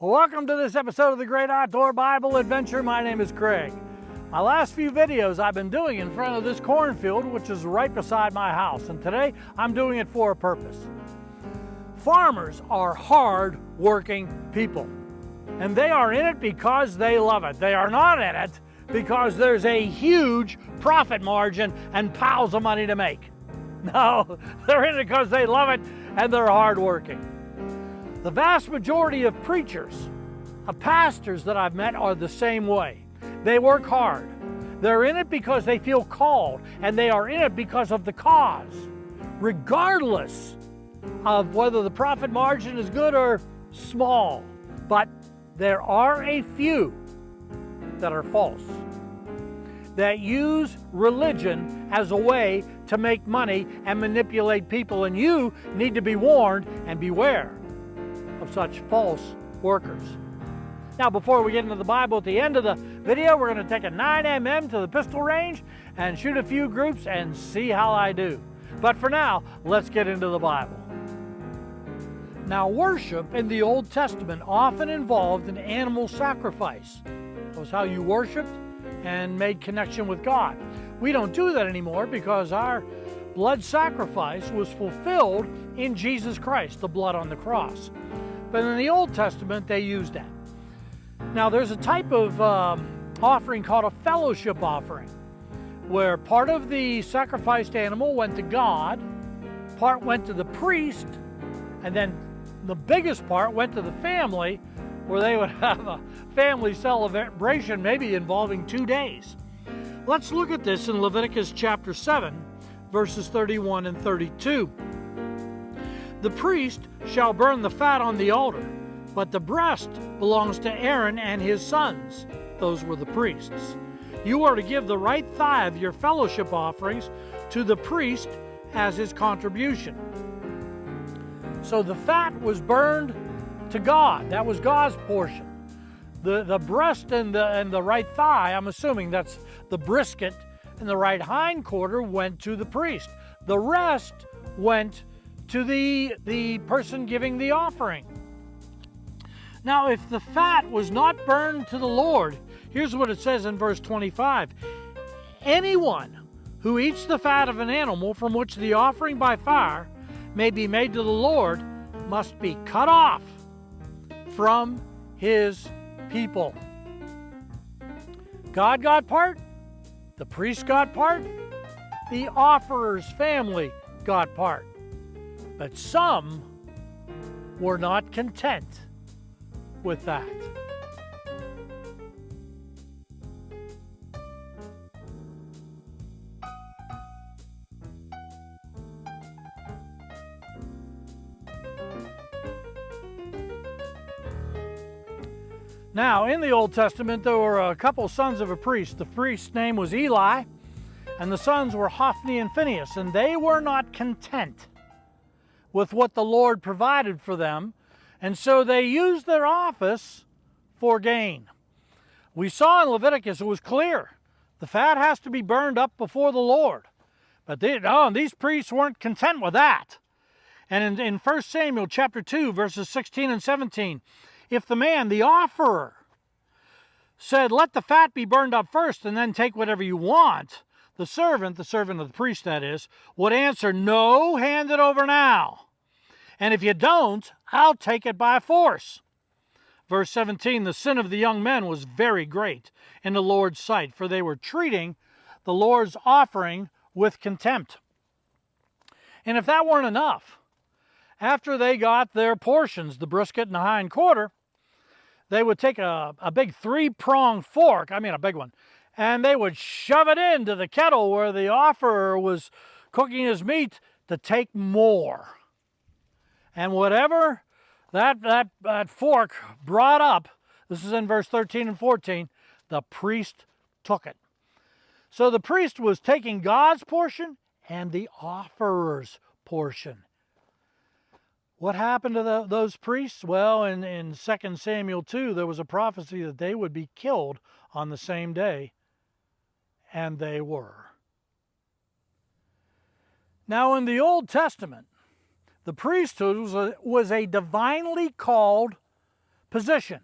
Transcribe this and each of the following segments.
Well, welcome to this episode of the Great Outdoor Bible Adventure. My name is Craig. My last few videos I've been doing in front of this cornfield, which is right beside my house, and today I'm doing it for a purpose. Farmers are hard-working people, and they are in it because they love it. They are not in it because there's a huge profit margin and piles of money to make. No, they're in it because they love it and they're hard-working. The vast majority of preachers, of pastors that I've met are the same way. They work hard. They're in it because they feel called, and they are in it because of the cause, regardless of whether the profit margin is good or small. But there are a few that are false, that use religion as a way to make money and manipulate people, and you need to be warned and beware of such false workers. Now, before we get into the Bible, at the end of the video, we're going to take a 9mm to the pistol range and shoot a few groups and see how I do. But for now, let's get into the Bible. Now, worship in the Old Testament often involved an animal sacrifice. That was how you worshiped and made connection with God. We don't do that anymore because our blood sacrifice was fulfilled in Jesus Christ, the blood on the cross. But in the Old Testament, they used that. Now, there's a type of offering called a fellowship offering, where part of the sacrificed animal went to God, part went to the priest, and then the biggest part went to the family, where they would have a family celebration, maybe involving 2 days. Let's look at this in Leviticus chapter 7, verses 31 and 32. The priest shall burn the fat on the altar, but the breast belongs to Aaron and his sons. Those were the priests. You are to give the right thigh of your fellowship offerings to the priest as his contribution. So the fat was burned to God. That was God's portion. The breast and the right thigh, I'm assuming that's the brisket, and the right hind quarter went to the priest. The rest went to the person giving the offering. Now, if the fat was not burned to the Lord, here's what it says in verse 25. Anyone who eats the fat of an animal from which the offering by fire may be made to the Lord must be cut off from his people. God got part, the priest got part, the offerer's family got part. But some were not content with that. Now, in the Old Testament, there were a couple sons of a priest. The priest's name was Eli, and the sons were Hophni and Phinehas, and they were not content with what the Lord provided for them, and so they used their office for gain. We saw in Leviticus, it was clear, the fat has to be burned up before the Lord. But these priests weren't content with that. And in 1 Samuel chapter 2, verses 16 and 17, if the man, the offerer, said, let the fat be burned up first and then take whatever you want, the servant of the priest that is, would answer, no, hand it over now. And if you don't, I'll take it by force. Verse 17, the sin of the young men was very great in the Lord's sight, for they were treating the Lord's offering with contempt. And if that weren't enough, after they got their portions, the brisket and the hind quarter, they would take a big 3-pronged fork, a big one, and they would shove it into the kettle where the offerer was cooking his meat to take more. And whatever that fork brought up, this is in verse 13 and 14, the priest took it. So the priest was taking God's portion and the offerer's portion. What happened to those priests? Well, in 2 Samuel 2, there was a prophecy that they would be killed on the same day, and they were. Now, in the Old Testament, the priesthood was a divinely called position.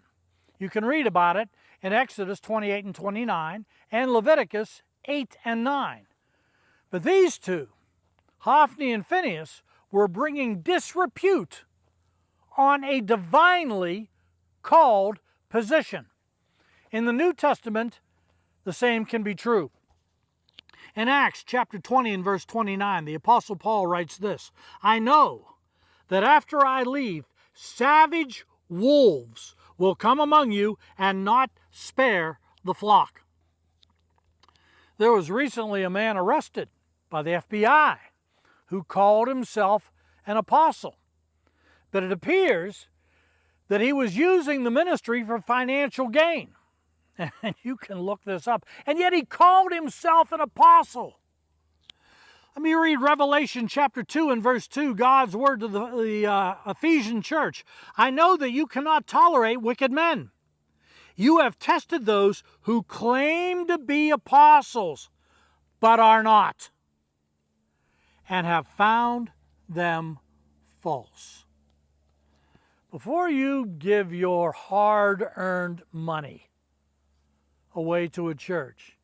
You can read about it in Exodus 28 and 29 and Leviticus 8 and 9. But these two, Hophni and Phinehas, were bringing disrepute on a divinely called position. In the New Testament, the same can be true. In Acts chapter 20 and verse 29, the Apostle Paul writes this, "I know that after I leave, savage wolves will come among you and not spare the flock." There was recently a man arrested by the FBI who called himself an apostle. But it appears that he was using the ministry for financial gain. And you can look this up. And yet he called himself an apostle. Let me read Revelation chapter 2 and verse 2, God's word to the Ephesian church. "I know that you cannot tolerate wicked men. You have tested those who claim to be apostles, but are not, and have found them false." Before you give your hard-earned money away to a church,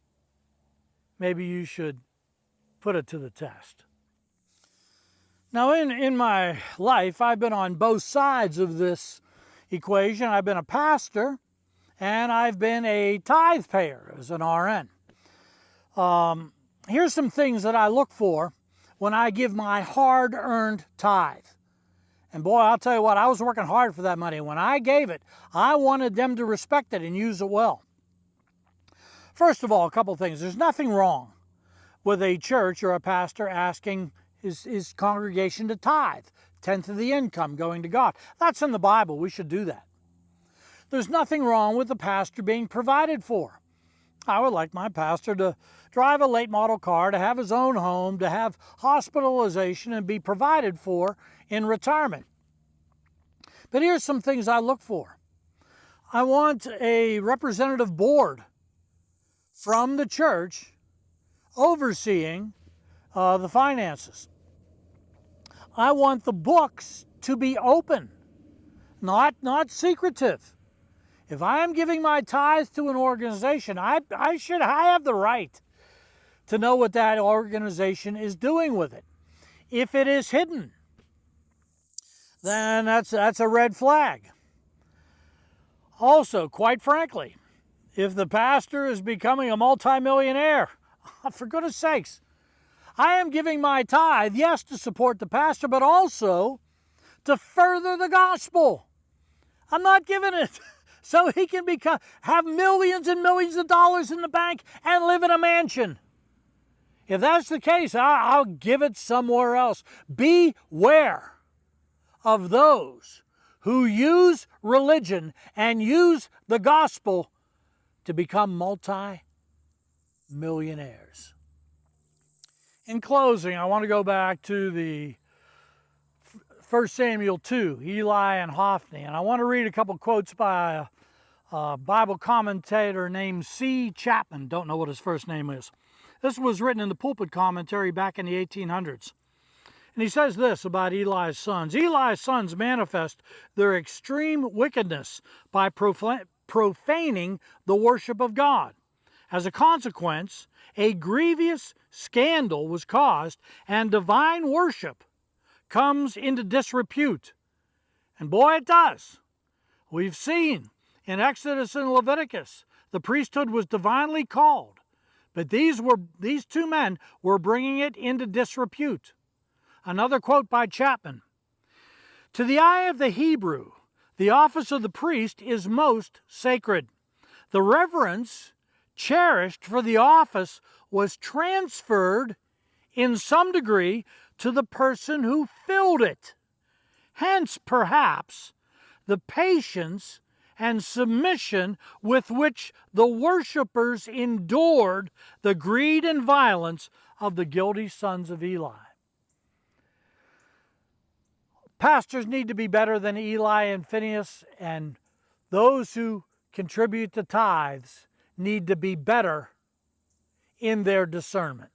maybe you should put it to the test. Now, in my life, I've been on both sides of this equation. I've been a pastor, and I've been a tithe payer as an RN. Here's some things that I look for when I give my hard-earned tithe. And boy, I'll tell you what, I was working hard for that money. When I gave it, I wanted them to respect it and use it well. First of all, a couple things. There's nothing wrong with a church or a pastor asking his congregation to tithe, 10th of the income going to God. That's in the Bible. We should do that. There's nothing wrong with the pastor being provided for. I would like my pastor to drive a late model car, to have his own home, to have hospitalization and be provided for in retirement. But here's some things I look for. I want a representative board from the church overseeing the finances. I want the books to be open, not secretive. If I am giving my tithe to an organization, I have the right to know what that organization is doing with it. If it is hidden, then that's a red flag. Also, quite frankly, if the pastor is becoming a multimillionaire, for goodness sakes, I am giving my tithe, yes, to support the pastor, but also to further the gospel. I'm not giving it so he can have millions and millions of dollars in the bank and live in a mansion. If that's the case, I'll give it somewhere else. Beware of those who use religion and use the gospel to become multi-millionaires. In closing, I want to go back to the 1 Samuel 2, Eli and Hophni, and I want to read a couple quotes by a Bible commentator named C. Chapman. Don't know what his first name is. This was written in the Pulpit Commentary back in the 1800s. And he says this about Eli's sons. Eli's sons manifest their extreme wickedness by profaning the worship of God. As a consequence, a grievous scandal was caused, and divine worship comes into disrepute. And boy, it does. We've seen in Exodus and Leviticus, the priesthood was divinely called, but these two men were bringing it into disrepute. Another quote by Chapman. "To the eye of the Hebrew, the office of the priest is most sacred. The reverence cherished for the office was transferred in some degree to the person who filled it. Hence, perhaps, the patience and submission with which the worshipers endured the greed and violence of the guilty sons of Eli." Pastors need to be better than Eli and Phinehas, and those who contribute the tithes need to be better in their discernment.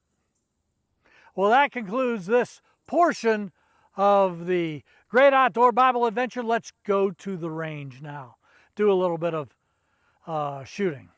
Well, that concludes this portion of the Great Outdoor Bible Adventure. Let's go to the range now. do a little bit of shooting.